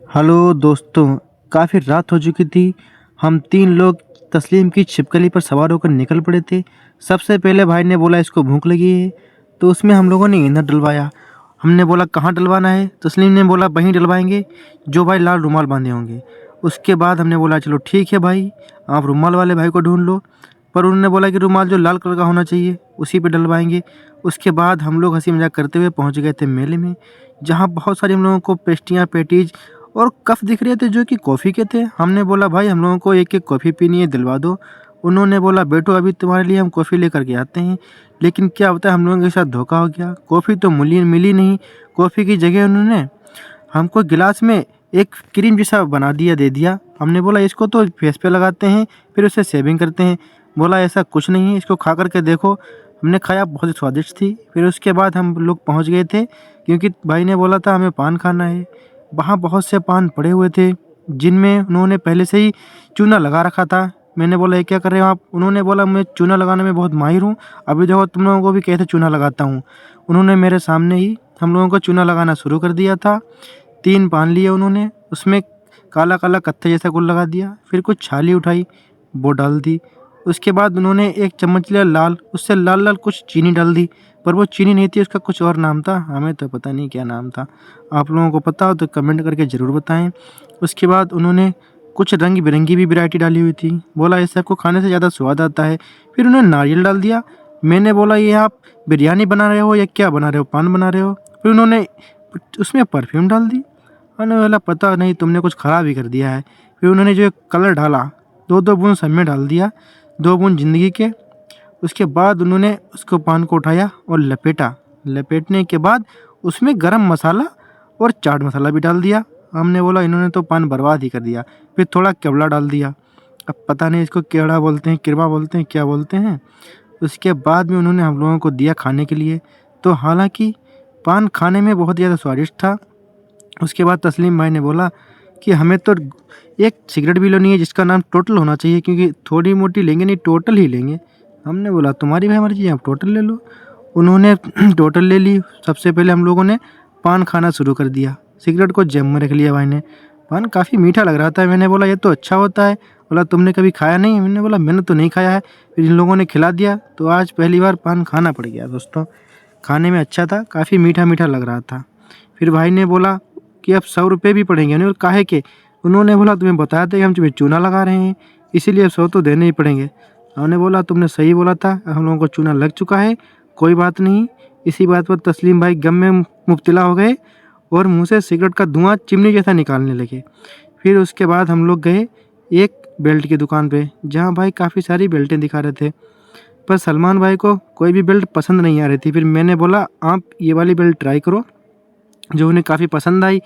Hello दोस्तों, काफ़ी रात हो चुकी थी। हम 3 लोग तस्लीम की छिपकली पर सवार होकर निकल पड़े थे। सबसे पहले भाई ने बोला इसको भूख लगी है, तो उसमें हम लोगों ने ईंधन डलवाया। हमने बोला कहाँ डलवाना है? तस्लीम ने बोला वहीं डलवाएंगे जो भाई लाल रुमाल बांधे होंगे। उसके बाद हमने बोला चलो ठीक है भाई, आप रुमाल वाले भाई को ढूंढ लो। पर उन्होंने बोला कि रुमाल जो लाल कलर का होना चाहिए उसी पे डलवाएंगे। उसके बाद हम लोग हंसी मजाक करते हुए पहुंच गए थे मेले में, जहाँ बहुत सारे हम लोगों को पेस्ट्रियाँ, पैटीज और कप दिख रहे थे जो कि कॉफ़ी के थे। हमने बोला भाई हम लोगों को एक एक कॉफ़ी पीनी है, दिलवा दो। उन्होंने बोला बेटो अभी तुम्हारे लिए हम कॉफ़ी लेकर के आते हैं। लेकिन क्या होता है, हम लोगों के साथ धोखा हो गया। कॉफ़ी तो मिली नहीं। कॉफ़ी की जगह उन्होंने हमको गिलास में एक क्रीम जैसा बना दिया, दे दिया। हमने बोला इसको तो फेस पे लगाते हैं फिर उससे शेविंग करते हैं। बोला ऐसा कुछ नहीं है, इसको खा करके देखो। हमने खाया, बहुत ही स्वादिष्ट थी। फिर उसके बाद हम लोग पहुंच गए थे, क्योंकि भाई ने बोला था हमें पान खाना है। वहाँ बहुत से पान पड़े हुए थे जिनमें उन्होंने पहले से ही चूना लगा रखा था। मैंने बोला ये क्या कर रहे हो आप? उन्होंने बोला मैं चूना लगाने में बहुत माहिर हूँ, अभी देखो तुम लोगों को भी कैसे चूना लगाता हूँ। उन्होंने मेरे सामने ही हम लोगों को चूना लगाना शुरू कर दिया था। 3 पान लिए उन्होंने, उसमें काला काला कत्थे जैसा गुल लगा दिया। फिर कुछ छाली उठाई, वो डाल दी। उसके बाद उन्होंने एक चम्मच लिया लाल, उससे लाल लाल कुछ चीनी डाल दी। पर वो चीनी नहीं थी, उसका कुछ और नाम था, हमें तो पता नहीं क्या नाम था। आप लोगों को पता हो तो कमेंट करके ज़रूर बताएं। उसके बाद उन्होंने कुछ रंग बिरंगी भी वैरायटी डाली हुई थी। बोला इस सबको खाने से ज़्यादा स्वाद आता है। फिर उन्होंने नारियल डाल दिया। मैंने बोला ये आप बिरयानी बना रहे हो या क्या बना रहे हो, पान बना रहे हो? फिर उन्होंने उसमें परफ्यूम डाल दी। मैंने बोला पता नहीं, तुमने कुछ ख़राब ही कर दिया है। फिर उन्होंने जो कलर डाला, 2-2 बूंद सब में डाल दिया, 2 बूंद ज़िंदगी के। उसके बाद उन्होंने उसको पान को उठाया और लपेटा। लपेटने के बाद उसमें गरम मसाला और चाट मसाला भी डाल दिया। हमने बोला इन्होंने तो पान बर्बाद ही कर दिया। फिर थोड़ा केवड़ा डाल दिया। अब पता नहीं इसको केवड़ा बोलते हैं, किरवा बोलते हैं, क्या बोलते हैं। उसके बाद में उन्होंने हम लोगों को दिया खाने के लिए। तो हालांकि पान खाने में बहुत ज़्यादा स्वादिष्ट था। उसके बाद तस्लीम भाई ने बोला कि हमें तो एक सिगरेट भी लेनी है जिसका नाम टोटल होना चाहिए, क्योंकि थोड़ी मोटी लेंगे नहीं, टोटल ही लेंगे। हमने बोला तुम्हारी भाई मर्जी है, आप टोटल ले लो। उन्होंने टोटल ले ली। सबसे पहले हम लोगों ने पान खाना शुरू कर दिया। सिगरेट को जेब में रख लिया भाई ने। पान काफ़ी मीठा लग रहा था। मैंने बोला ये तो अच्छा होता है। बोला तुमने कभी खाया नहीं? मैंने बोला मैंने तो नहीं खाया है। फिर इन लोगों ने खिला दिया, तो आज पहली बार पान खाना पड़ गया दोस्तों। खाने में अच्छा था, काफ़ी मीठा मीठा लग रहा था। फिर भाई ने बोला कि अब 100 रुपये भी पड़ेंगे। नहीं, और काहे के? उन्होंने बोला तुम्हें बताया था कि हम तुम्हें चूना लगा रहे हैं, इसीलिए 100 तो देने ही पड़ेंगे। हमने बोला तुमने सही बोला था, अब हम लोगों को चूना लग चुका है, कोई बात नहीं। इसी बात पर तस्लीम भाई गम में मुब्तला हो गए और मुंह से सिगरेट का धुआं चिमनी जैसा निकालने लगे। फिर उसके बाद हम लोग गए एक बेल्ट की दुकान पे, जहाँ भाई काफ़ी सारी बेल्टें दिखा रहे थे। पर सलमान भाई को कोई भी बेल्ट पसंद नहीं आ रही थी। फिर मैंने बोला आप ये वाली बेल्ट ट्राई करो, जो उन्हें काफ़ी पसंद आई।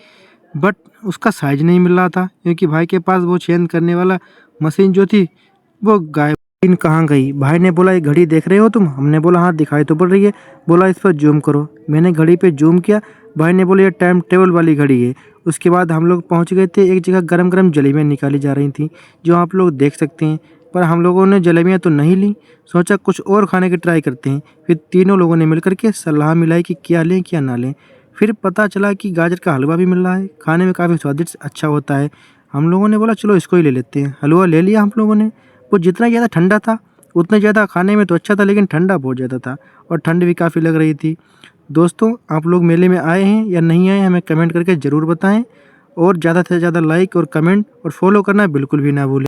बट उसका साइज़ नहीं मिल रहा था, क्योंकि भाई के पास वो चेंज करने वाला मशीन जो थी वो गायब। इन कहाँ गई? भाई ने बोला ये घड़ी देख रहे हो तुम? हमने बोला हाँ दिखाई तो पड़ रही है। बोला इस पर जूम करो। मैंने घड़ी पे जूम किया। भाई ने बोला ये टाइम टेबल वाली घड़ी है। उसके बाद हम लोग पहुँच गए थे एक जगह, गरम गरम जलेबियाँ निकाली जा रही थी, जो आप लोग देख सकते हैं। पर हम लोगों ने जलेबियाँ तो नहीं ली, सोचा कुछ और खाने की ट्राई करते हैं। फिर तीनों लोगों ने मिलकर के सलाह मिलाई कि क्या लें क्या ना लें। फिर पता चला कि गाजर का हलवा भी मिल रहा है, खाने में काफ़ी स्वादिष्ट अच्छा होता है। हम लोगों ने बोला चलो इसको ही ले लेते हैं। हलवा ले लिया हम लोगों ने। वो जितना ज़्यादा ठंडा था उतना ज़्यादा खाने में तो अच्छा था, लेकिन ठंडा बहुत ज़्यादा था और ठंड भी काफ़ी लग रही थी। दोस्तों आप लोग मेले में आए हैं या नहीं आए, हमें कमेंट करके ज़रूर बताएं। और ज़्यादा से ज़्यादा लाइक और कमेंट और फॉलो करना बिल्कुल भी ना भूलें।